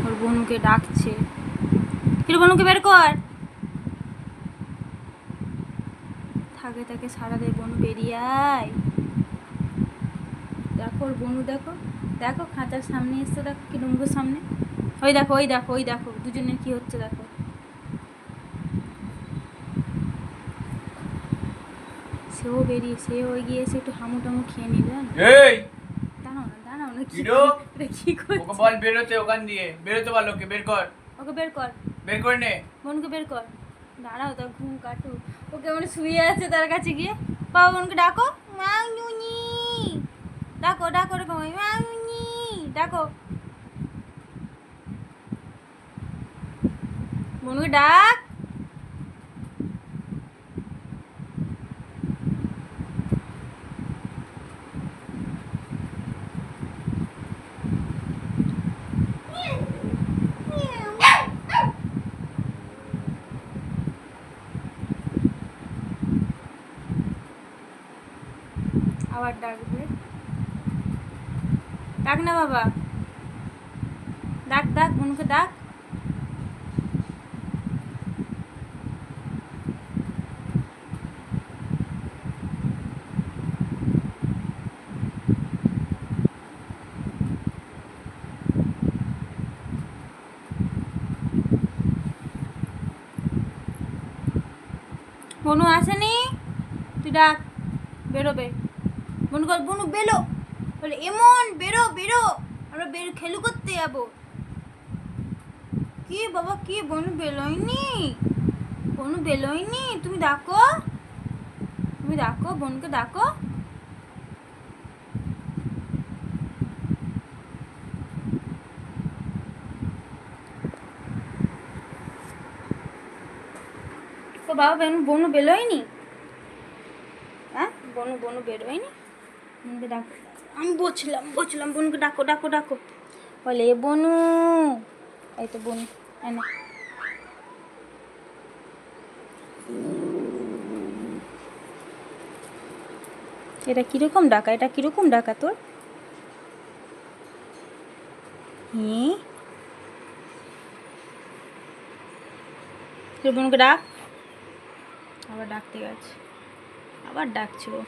ওর বনুকে ডাকছে। কিরে বনুকে বের কর। থাকে থাকে সারা দে বনু, বেরিয়ে আয়। দেখো ওর বনু, দেখো দেখো খাঁচার সামনে এসছে, দেখো কিরো মুখের সামনে। ওই দেখো ওই দেখো ওই দেখো দুজনের কি হচ্ছে দেখো। সেও গিয়েছে একটু হামু টামু খেয়ে নিলেন। দাঁড়াও না কি করছিস? ওকে বল বেরোতে, ওখান দিয়ে বেরোতে বল, ওকে বের কর। ওকে বের কর, বের করে নে। বোনকে বের কর। দাঁড়াও, তার ঘুম কাটু। ওকে মানে শুয়ে আছে তার কাছে গিয়ে। বাবা বোনকে ডাকো, মাউনি ডাকো ডাকো ডাকো মাউনি ডাকো। বোনকে ডাক। আবার ডাকবে। ডাক না বাবা, ডাক ডাক বোনকে ডাক। বনু আসেনি, তুই ডাক, বেরোবে। বনু কর, বনু বেরো বলে, এমন বেরো বেরো, আমরা খেলু করতে যাবো। কি বাবা কি, বনু বেরোয়নি, বনু বেরোয়নি, তুমি ডাকো, তুমি ডাকো বোনকে ডাকো। তো বাবা বনু বেরোয়নি, হ্যাঁ বনু বেরোয়নি, বোনকে ডাকো। আমি বলছিলাম বোনকে ডাকো ডাকো ডাকো, বলে এ বনু, এই তো বনু এনে। এটা কিরকম ডাকা, এটা কিরকম ডাকা তোর? হ্যাঁ তোর বোনকে ডাক। আবার ডাকতে গেছে, আবার ডাকছে ও।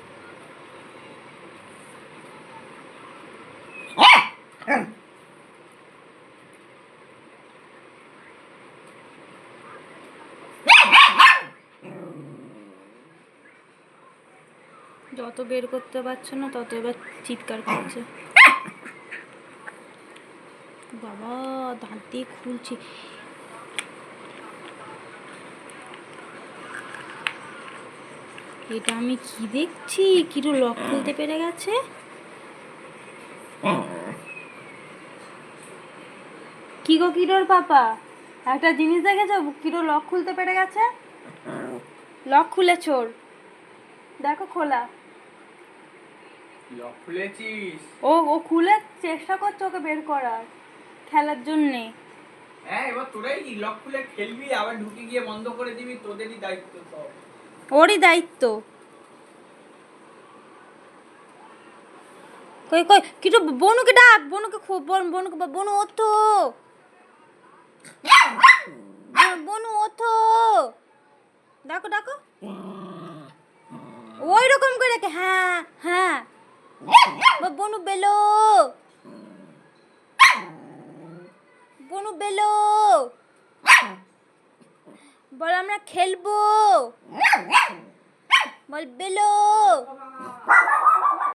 যত বের করতে পারছো না তত এবার চিৎকার করছে। বাবা দাঁত দিয়ে খুলছে। এটা আমি কি দেখছি, কিরো লক খুলতে পেরে গেছে। কি গো কিরোর পাপা, একটা জিনিস দেখেছো, কিরো লক খুলতে পেরে গেছে। লক খুলে চোর, দেখো খোলা। লক খুলেছিস? ও খুলে চেষ্টা করছে ওকে বের করার, খেলার জন্যে। হ্যাঁ এবার তোরাই লক খুলে খেলবি, আবার ঢুকে গিয়ে বন্ধ করে দিবি, তোদেরই দায়িত্ব সব। ওরই দায়িত্ব। কই কই কিছু বনুকে ডাক, বনুকে খুব বনুকে বনু ওঠো, বনু ওঠো, ডাকো ডাকো ওই রকম করে ডাকে। হ্যাঁ হ্যাঁ বনু বেলো, বনু বেলো, বল আমরা খেলবো, বল বেলো।